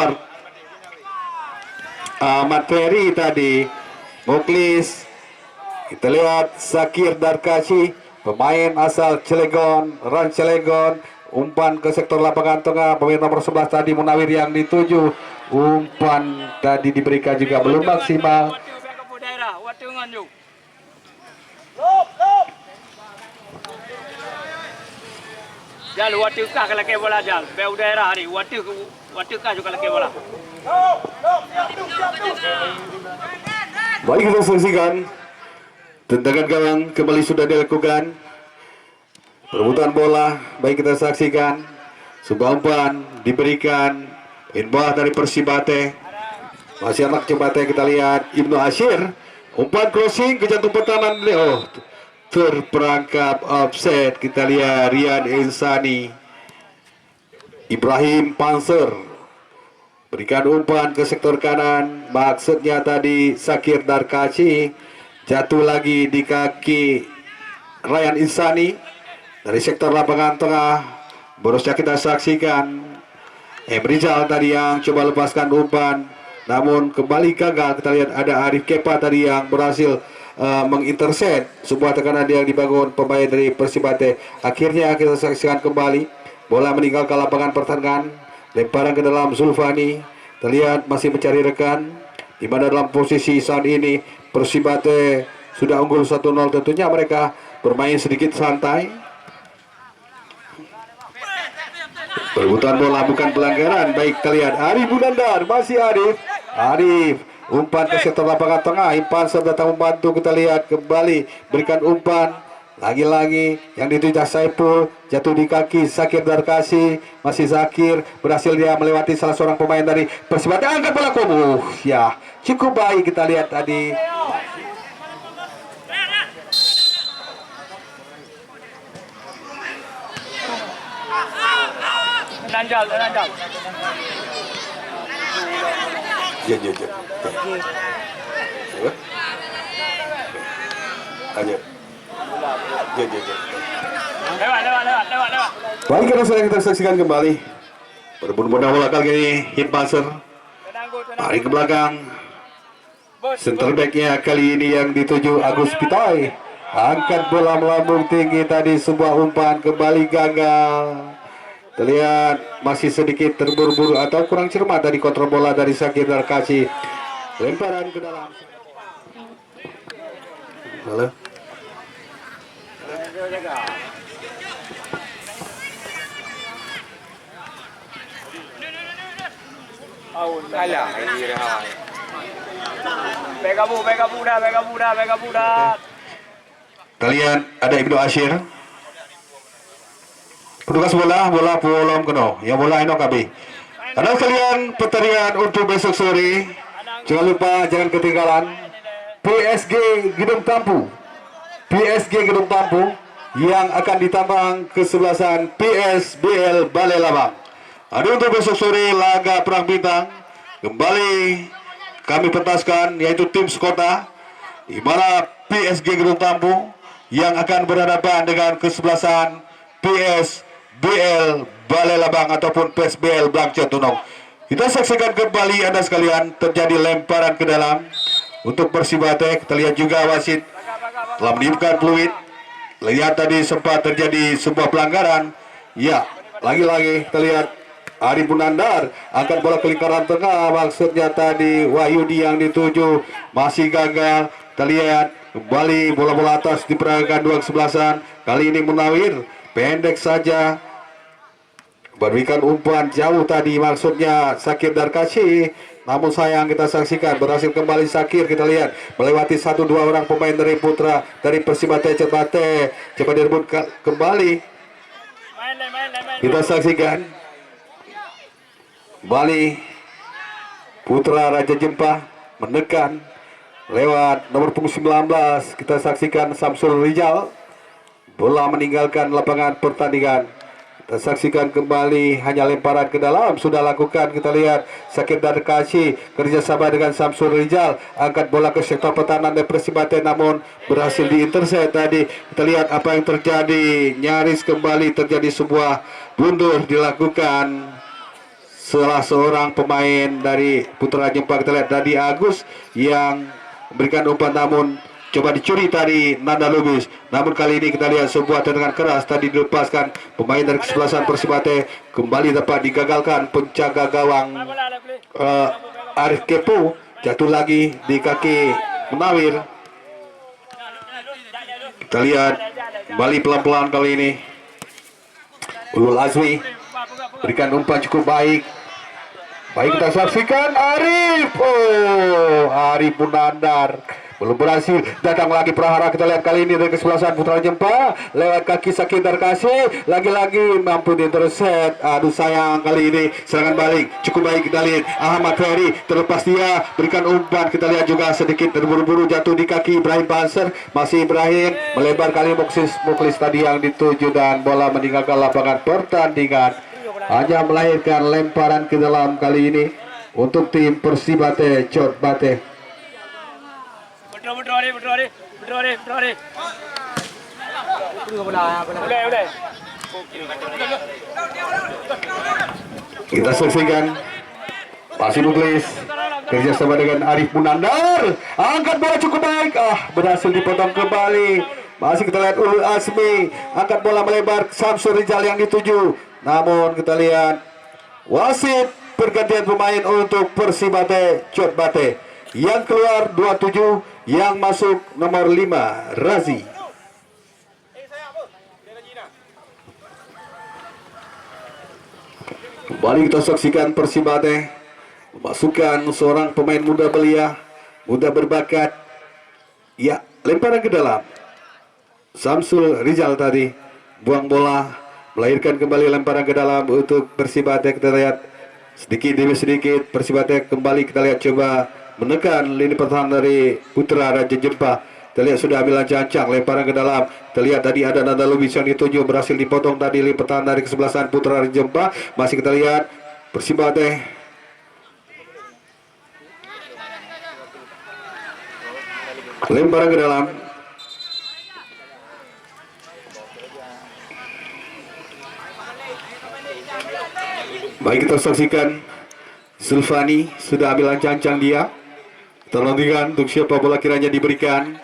Ahmad Ferry tadi, Muklis. Kita lihat Sakir Darkasi, pemain asal Cilegon, Ran Cilegon, umpan ke sektor lapangan tengah. Pemain nomor 11 tadi Munawir yang dituju, umpan tadi diberikan juga belum maksimal. Jal, wati kah kalau ke bola jal, be daerah hari, wati kah juga kalau ke bola. Baik, kita saksikan tendangan gawang kembali sudah dilakukan. Perebutan bola, baik kita saksikan sebuah umpan diberikan inbah dari Persibate. Masih anak Jembate, kita lihat Ibnu Asyir, umpan crossing ke jantung pertahanan. Oh, terperangkap offset. Kita lihat Rian Insani, Ibrahim Panser berikan umpan ke sektor kanan, maksudnya tadi Sakir Darkaci, jatuh lagi di kaki Ryan Insani dari sektor lapangan tengah. Borosnya kita saksikan Rizal tadi yang coba lepaskan umpan, namun kembali gagal. Kita lihat ada Arif Kepa tadi yang berhasil mengintercept sebuah tekanan yang dibangun pemain dari Persibate. Akhirnya kita saksikan kembali bola meninggalkan lapangan pertandingan, lemparan ke dalam Zulfani. Terlihat masih mencari rekan, di mana dalam posisi saat ini Persibate sudah unggul 1-0. Tentunya mereka bermain sedikit santai. Perebutan bola bukan pelanggaran. Baik, kita lihat Arif Bunandar, masih Arif umpan ke sektor lapangan tengah. Impan datang membantu. Kita lihat kembali berikan umpan lagi-lagi yang dituju Saiful, jatuh di kaki Sakir Darkasi. Masih Zakir, berhasil dia melewati salah seorang pemain dari Persibate. Angkat bola Komu, ya cukup baik. Kita lihat tadi Nanjal. Ya. Ayo. Lewat. Baik, karena sedang kita saksikan kembali berebut bola kali ini Himpanser tarik ke belakang. Center back-nya kali ini yang dituju Agus Pitai, angkat bola melambung tinggi tadi, sebuah umpan kembali gagal. Terlihat masih sedikit terburu-buru atau kurang cermat dari kontrol bola dari Sakir Darkasi. Lemparan ke dalam. Halo. Bega budak. Kalian ada Ibnu Asyir. Petugas bola polom keno, yang bola enok kabe. Ada kalian pertandingan untuk besok sore. Jangan lupa, jangan ketinggalan PSG Gedung Tampu yang akan ditambang kesebelasan PSBL Balai Labang. Ada untuk besok sore laga perang bintang. Kembali kami pentaskan, yaitu tim sekota, di mana PSG Gedung Tampu yang akan berhadapan dengan kesebelasan PSBL Balai Labang ataupun PSBL Blangcet Tunong. Kita saksikan kembali Anda sekalian, terjadi lemparan ke dalam untuk Persibate. Kita lihat juga wasit telah meniupkan fluid. Lihat tadi sempat terjadi sebuah pelanggaran. Ya, lagi-lagi kita lihat Arif Bunandar angkat bola ke lingkaran tengah, maksudnya tadi Wahyudi yang dituju, masih gagal. Kita lihat kembali bola-bola atas diperagakan dua kesebelasan. Kali ini Munawir pendek saja, berikan umpan jauh tadi, maksudnya Sakir Darkasi. Namun sayang, kita saksikan berhasil kembali Sakir. Kita lihat melewati 1-2 orang pemain dari Putra dari Persibate Cepate. Coba direbut kembali. Kita saksikan Bali Putra Raja Jempa menekan lewat nomor punggung 19. Kita saksikan Samsul Rizal, bola meninggalkan lapangan pertandingan. Kita saksikan kembali, hanya lemparan ke dalam sudah lakukan. Kita lihat Sakir Darkasi kerjasama dengan Samsul Rizal, angkat bola ke sektor pertahanan dari Persibate, namun berhasil diintercept tadi. Kita lihat apa yang terjadi, nyaris kembali terjadi sebuah blunder dilakukan salah seorang pemain dari Putra Jempa. Kita lihat Dadi Agus yang memberikan umpan, namun coba dicuri tadi Nanda Lubis. Namun kali ini kita lihat sebuah tendangan keras tadi dilepaskan pemain dari kesebelasan Persibate, kembali dapat digagalkan penjaga gawang Arif Kepo, jatuh lagi di kaki Munawir. Kita lihat kembali pelan-pelan kali ini Ulul Azmi berikan umpan cukup baik. Baik, kita saksikan Arif Bunandar belum berhasil. Datang lagi prahara, kita lihat kali ini dari kesebelasan Putra Jempa lewat kaki Sakindar Kasih, lagi-lagi mampu diintercept. Aduh sayang, kali ini serangan balik cukup baik. Kita lihat Ahmad Ferry terlepas, dia berikan umpan. Kita lihat juga sedikit terburu-buru jatuh di kaki Ibrahim Banser. Masih Ibrahim melebar, kali Muklis tadi yang dituju, dan bola meninggalkan lapangan pertandingan. Hanya melahirkan lemparan ke dalam kali ini untuk tim Persibate Cot Bate. Betul. Boleh. Kita saksikan masih Muklis kerjasama dengan Arif Munandar, angkat bola cukup baik, berhasil dipotong kembali. Masih kita lihat Ulul Asmi, angkat bola melebar, Samsul Rizal yang dituju, namun kita lihat wasit pergantian pemain untuk Persibate Cot Bate. Yang keluar 27, yang masuk nomor 5 Razi. Kembali kita saksikan Persibate memasukkan seorang pemain muda belia, muda berbakat. Ya, lemparan ke dalam. Samsul Rizal tadi buang bola, melahirkan kembali lemparan ke dalam untuk Persibate. Kita lihat sedikit demi sedikit Persibate kembali, kita lihat coba menekan lini pertahanan dari Putra Raja Jempa. Kita lihat sudah ambil ancang-ancang, lemparan ke dalam. Kita lihat tadi ada Nanda Lubis yang dituju, berhasil dipotong tadi lini pertahanan dari kesebelasan Putra Raja Jempa. Masih kita lihat Persibate lemparan ke dalam. Baik, kita saksikan Zulfani sudah ambil ancang-ancang dia. Terlantikan untuk siapa bola kiranya diberikan.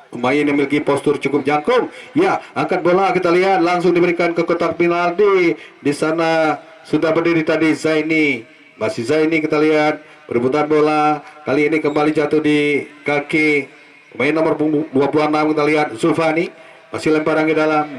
Pemain yang memiliki postur cukup jangkung. Ya, angkat bola kita lihat langsung diberikan ke kotak penalti. Di sana sudah berdiri tadi Zaini. Masih Zaini, kita lihat perebutan bola. Kali ini kembali jatuh di kaki pemain nomor 26, kita lihat Zulfani. Masih lemparan ke dalam.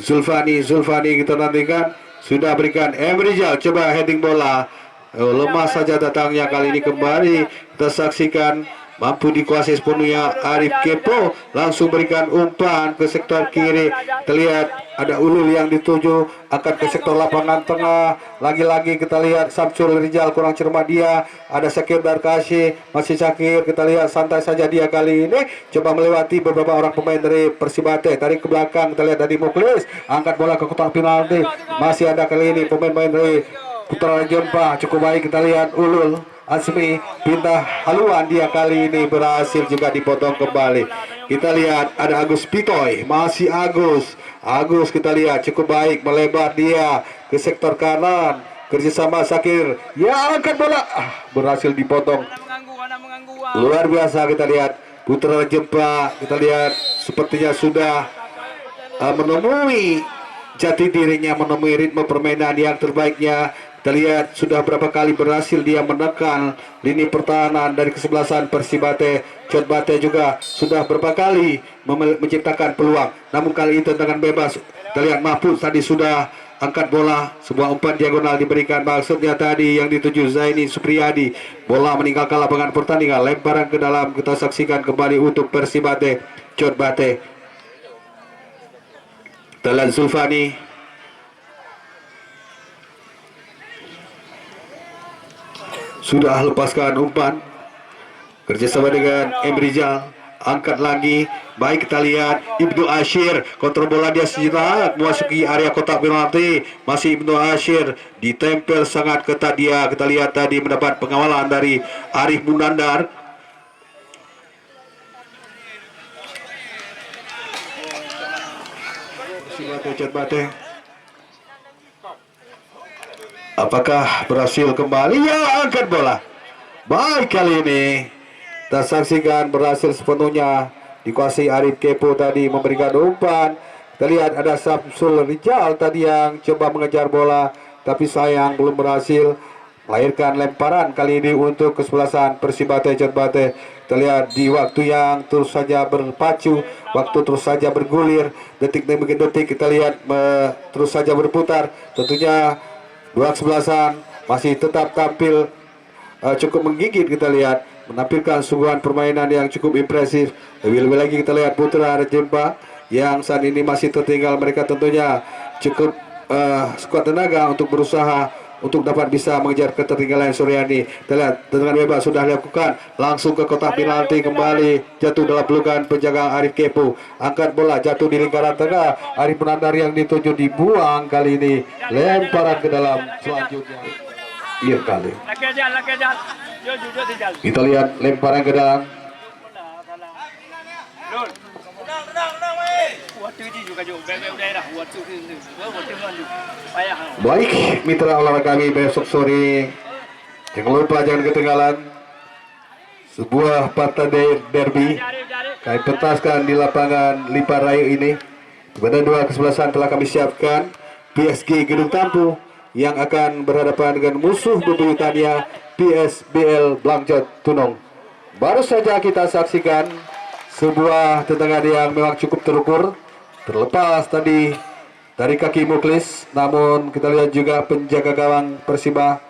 Zulfani kita nantikan. Sudah berikan Emrijal, coba heading bola. Lemah saja datangnya kali ini. Kembali kita saksikan mampu dikuasai sepenuhnya Arif Kepo, langsung berikan umpan ke sektor kiri. Kita lihat ada Ulul yang dituju, akan ke sektor lapangan tengah. Lagi-lagi kita lihat Samsul Rizal kurang cermat dia. Ada Sakindar Kasih, masih Syakir. Kita lihat santai saja dia kali ini, coba melewati beberapa orang pemain dari Persibate. Tarik ke belakang, kita lihat dari Muklis, angkat bola ke kotak penalti. Masih ada kali ini pemain-pemain dari Putra Jempa, cukup baik. Kita lihat Ulul Asmi pindah haluan, dia kali ini berhasil juga dipotong kembali. Kita lihat ada Agus Pitoy, masih Agus kita lihat cukup baik, melebar dia ke sektor kanan, kerjasama Sakir, ya angkat bola, berhasil dipotong. Luar biasa. Kita lihat Putra Jempa, kita lihat sepertinya sudah menemui jati dirinya, menemui ritme permainan yang terbaiknya. Kita lihat sudah berapa kali berhasil dia menekan lini pertahanan dari kesebelasan Persibate. Cot Bate juga sudah berapa kali menciptakan peluang, namun kali ini tendangan bebas. Kita lihat Mahfud tadi sudah angkat bola, sebuah umpan diagonal diberikan, maksudnya tadi yang dituju Zaini Supriyadi. Bola meninggalkan lapangan pertandingan, lemparan ke dalam. Kita saksikan kembali untuk Persibate Cot Bate. Kita lihat Zulfani sudah lepaskan umpan, kerjasama dengan Emrijal, angkat lagi. Baik, kita lihat Ibnu Ashir, kontrol bola dia sejenak memasuki area kotak penalti. Masih Ibnu Ashir, ditempel sangat ketat dia. Kita lihat tadi mendapat pengawalan dari Arif Munandar. Bate. Apakah berhasil kembali? Ya, angkat bola. Baik, kali ini kita saksikan berhasil sepenuhnya dikuasai Arif Kepo tadi memberikan umpan. Kita lihat ada Samsul Rizal tadi yang coba mengejar bola, tapi sayang belum berhasil melahirkan lemparan kali ini untuk kesebelasan Persibate Cot Bate. Kita lihat di waktu yang terus saja berpacu, waktu terus saja bergulir, detik demi detik kita lihat terus saja berputar. Tentunya dua kesebelasan masih tetap tampil cukup menggigit. Kita lihat menampilkan sungguhan permainan yang cukup impresif. Lebih-lebih lagi kita lihat Putra Rejimpa yang saat ini masih tertinggal. Mereka tentunya cukup sekuat tenaga untuk berusaha untuk dapat bisa mengejar ketertinggalan Suryani. Kita lihat tendangan bebas sudah dilakukan langsung ke kotak penalti, kembali jatuh dalam pelukan penjaga Arif Kepo. Angkat bola jatuh di lingkaran tengah. Arif Menandar yang dituju dibuang kali ini. Lemparan ke dalam selanjutnya. Iya kali. Kita lihat lemparan ke dalam. Baik, mitra olahraga kami besok sore. Jangan lupa jangan ketinggalan sebuah partai derby. Kami petaskan di lapangan Liparayu ini. Pada dua kesebelasan telah kami siapkan PSG Gedung Tampu yang akan berhadapan dengan musuh bebuyutannya PSBL Blangkot Tunong. Baru saja kita saksikan sebuah tendangan yang memang cukup terukur, terlepas tadi dari kaki Muklis, namun kita lihat juga penjaga gawang Persiba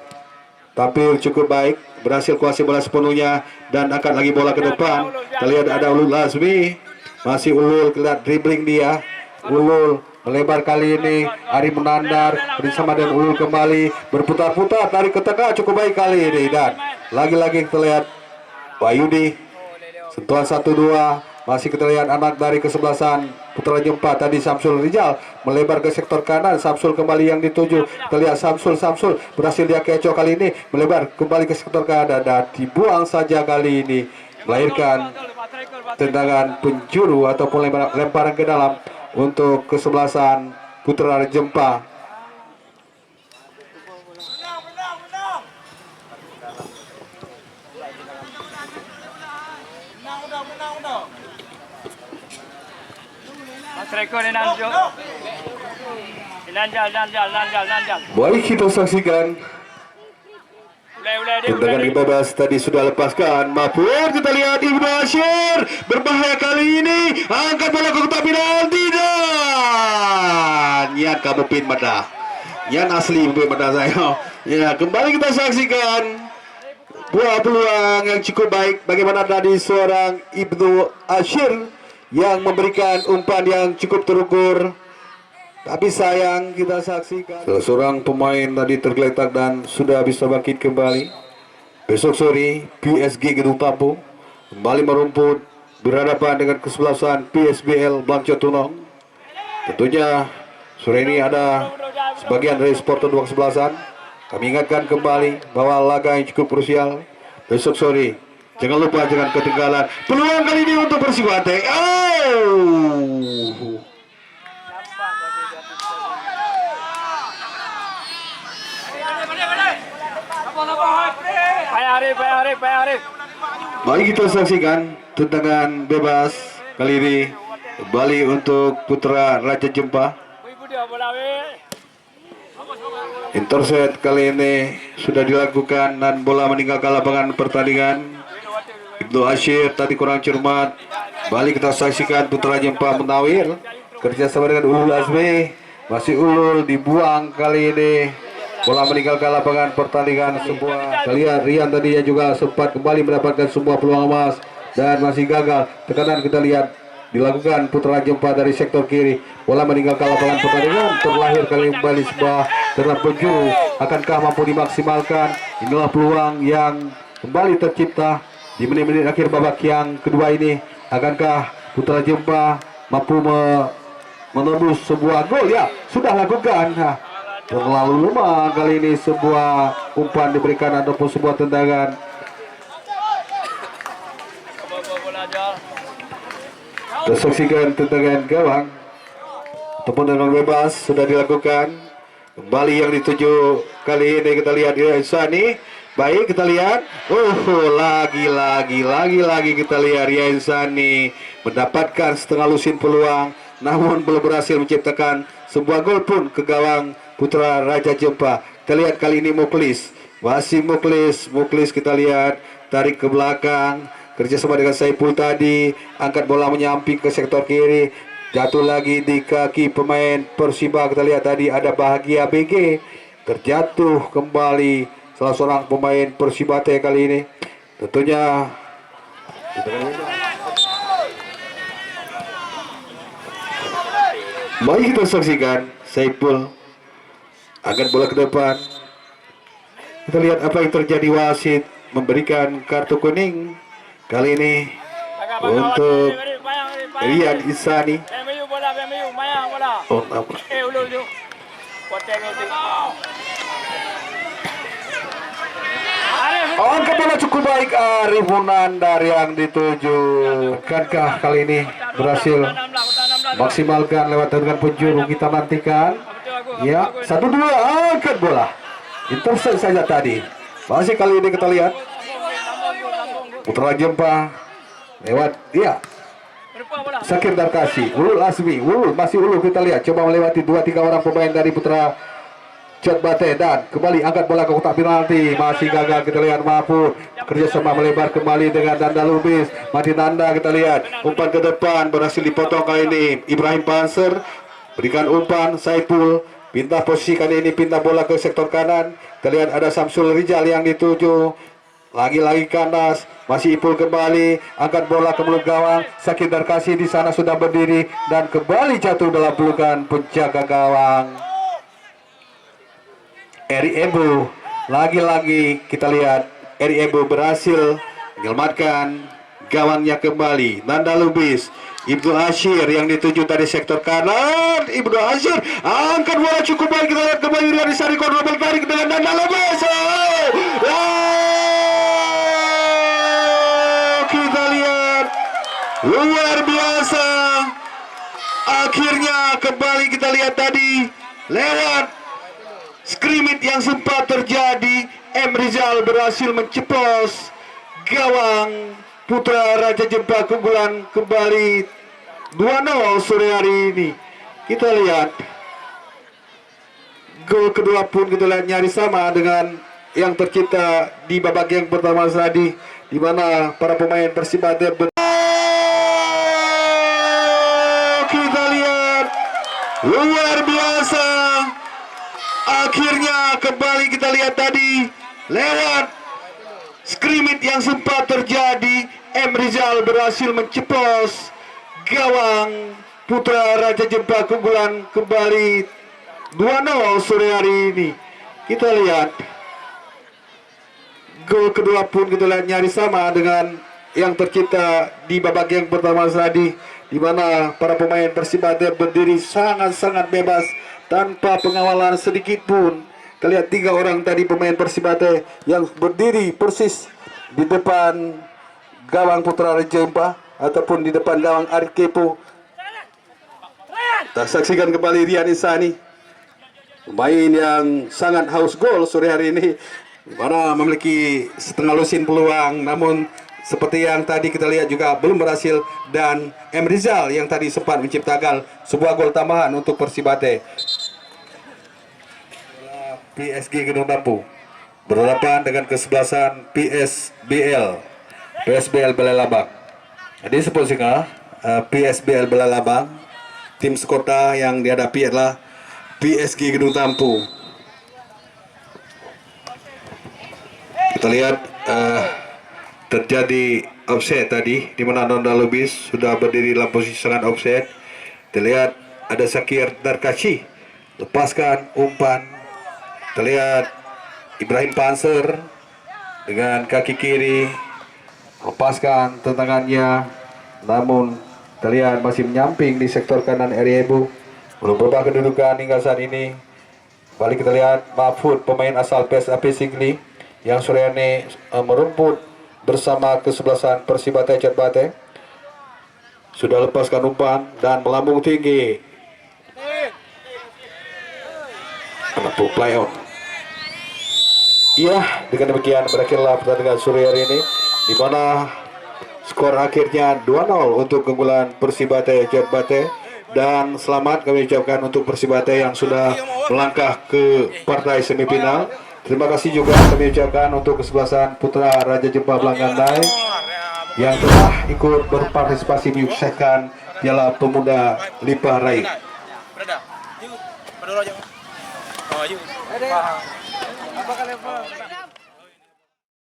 tampil cukup baik, berhasil kuasai bola sepenuhnya dan angkat lagi bola ke depan. Kita lihat ada Ulul Lazmi, masih Ulul, lihat dribbling dia, Ulul melebar kali ini. Arif Menandar bersama dengan Ulul kembali berputar-putar dari ke tengah cukup baik kali ini, dan lagi-lagi kita lihat Wayudi sentuhan 1-2. Masih kita lihat anak dari kesebelasan Putra Jempa tadi Samsul Rizal melebar ke sektor kanan. Samsul kembali yang dituju. Kita lihat Samsul berhasil dia kecoh kali ini, melebar kembali ke sektor kanan dan dibuang saja kali ini, melahirkan tendangan penjuru ataupun lemparan ke dalam untuk kesebelasan Putra Jempa. Baik, kita saksikan tendangan bebas tadi sudah lepaskan. Maupun kita lihat Ibnu Asyir berbahaya kali ini, angkat bola ke kotak penalti dan Yan kamu pin mata. Yan asli pin mata saya. Ya, kembali kita saksikan buah peluang yang cukup baik. Bagaimana tadi seorang Ibnu Asyir yang memberikan umpan yang cukup terukur, tapi sayang kita saksikan seorang pemain tadi tergeletak dan sudah bisa bangkit kembali. Besok sore PSG Gedung Tampu kembali merumput berhadapan dengan kesebelasan PSBL Blangkot Tunong. Tentunya sore ini ada sebagian dari supporter dua kesebelasan. Kami ingatkan kembali bahwa laga yang cukup krusial besok sore. Jangan lupa, jangan ketinggalan peluang kali ini untuk Persiba. Mari kita saksikan tendangan bebas kali ini kembali untuk Putra Raja Jempa. Intercept kali ini sudah dilakukan dan bola meninggalkan lapangan pertandingan. Ibnu Asyir tadi kurang cermat. Balik kita saksikan Putra Jempa menawir kerjasama dengan Ulul Azmi. Masih Ulul dibuang kali ini. Bola meninggalkan lapangan pertandingan. Sebuah kalian Rian tadi yang juga sempat kembali mendapatkan sebuah peluang emas dan masih gagal. Tekanan kita lihat dilakukan Putra Jempa dari sektor kiri. Bola meninggalkan lapangan pertandingan. Terlahir kembali sebuah tendangan penjuru. Akankah mampu dimaksimalkan? Inilah peluang yang kembali tercipta di menit-menit akhir babak yang kedua ini. Akankah Putra Jempa mampu menembus sebuah gol? Ya, sudah lakukan. Terlalu lemah kali ini sebuah umpan diberikan ataupun sebuah tendangan. Tersaksikan tendangan gawang ataupun tendangan bebas sudah dilakukan. Kembali yang dituju kali ini kita lihat Insani. Baik, kita lihat. Lagi kita lihat Insani mendapatkan setengah lusin peluang, namun belum berhasil menciptakan sebuah gol pun ke gawang Putra Raja Jempa. Kita lihat kali ini Muklis. Masih Muklis kita lihat tarik ke belakang. Kerjasama dengan Saipul tadi. Angkat bola menyamping ke sektor kiri. Jatuh lagi di kaki pemain Persiba. Kita lihat tadi ada Bahagia BG. Terjatuh kembali salah seorang pemain Persibate kali ini. tentunya mari kita saksikan Saiful angkat bola ke depan. Kita lihat apa yang terjadi. Wasit memberikan kartu kuning kali ini untuk Rian Isani. Oh, apa? Angkat bola cukup baik Arif Munandar yang dituju. Kankah kali ini berhasil maksimalkan lewat dengan penjuru. Kita nantikan. Ya, 1-2 angkat bola. Intercept saja tadi. Masih kali ini kita lihat Putra Jempa lewat dia. Sakir Darkasi, Ulul Asmi, Ulul masih Ulul kita lihat coba melewati 2-3 orang pemain dari Putra Jatbate dan kembali angkat bola ke kotak penalti, masih gagal. Kita lihat Mahfud kerjasama melebar kembali dengan Nanda Lubis. Mati Nanda kita lihat umpan ke depan berhasil dipotong kali ini. Ibrahim Panser berikan umpan. Saiful pindah posisi kali ini, pindah bola ke sektor kanan. Kita lihat ada Samsul Rijal yang dituju. Lagi-lagi kandas, masih Ipul kembali, angkat bola ke mulut gawang. Sakir Darkasi di sana sudah berdiri dan kembali jatuh dalam pelukan penjaga gawang Eri Ebu. Lagi-lagi kita lihat Eri Ebu berhasil menyelamatkan gawangnya kembali. Nanda Lubis, Ibnu Asyir yang dituju dari sektor kanan. Ibnu Asyir angkat bola cukup baik. Kita lihat kembali Rian Isani kontrol tarik dengan Nanda Lubis. Kita lihat luar biasa. Akhirnya kembali kita lihat tadi lewat skrimit yang sempat terjadi, M. Rizal berhasil menceplos gawang Putra Raja Jempa keunggulan kembali 2-0 sore hari ini. Kita lihat gol kedua pun kita lihat nyaris sama dengan yang tercipta di babak yang pertama tadi, di mana para pemain Persibate kita lihat luar biasa. Akhirnya kembali kita lihat tadi lewat skrimit yang sempat terjadi, M. Rizal berhasil menceplos gawang Putra Raja Jempa keunggulan kembali 2-0 sore hari ini. Kita lihat gol kedua pun kita lihat nyaris sama dengan yang tercipta di babak yang pertama tadi, di mana para pemain Persibate berdiri sangat-sangat bebas tanpa pengawalan sedikit pun. Kita lihat 3 orang tadi pemain Persibate yang berdiri persis di depan gawang Putra Raja Jempa ataupun di depan gawang Arif Kepo. Kita saksikan kembali Rian Isani, pemain yang sangat haus gol sore hari ini, di mana memiliki setengah lusin peluang, namun seperti yang tadi kita lihat juga belum berhasil. Dan M. Rizal yang tadi sempat menciptakan sebuah gol tambahan untuk Persibate. PSG Gunung Dampu berhadapan dengan kesebelasan PSBL Belalabang. Jadi seposisinya PSBL Belalabang, tim sekota yang dihadapi adalah PSG Gunung Dampu. Kita lihat terjadi offset tadi, di mana Nanda Lubis sudah berdiri dalam posisi sangat offset. Kita lihat ada Sakir Darkasi lepaskan umpan. Kita lihat Ibrahim Panser dengan kaki kiri lepaskan tendangannya, namun kita lihat masih menyamping di sektor kanan Eri Ebu. Belum berubah kedudukan hingga saat ini. Balik kita lihat Mahfud, pemain asal PSAP Sigli yang sore ini merumput bersama kesebelasan Persibate Jatbate, sudah lepaskan umpan dan melambung tinggi. Menempuh play on. Iya, dengan demikian berakhirlah pertandingan sore hari ini, di mana skor akhirnya 2-0 untuk keunggulan Persibate Jatbate. Dan selamat kami ucapkan untuk Persibate yang sudah melangkah ke partai semifinal. Terima kasih juga kami ucapkan untuk kesebelasan Putra Raja Jempa Blangandai yang telah ikut berpartisipasi menyukseskan Piala Pemuda Lipa Rai. Berada. Yuk. Berada aja. Oh, yuk. Apa kalian, Pak?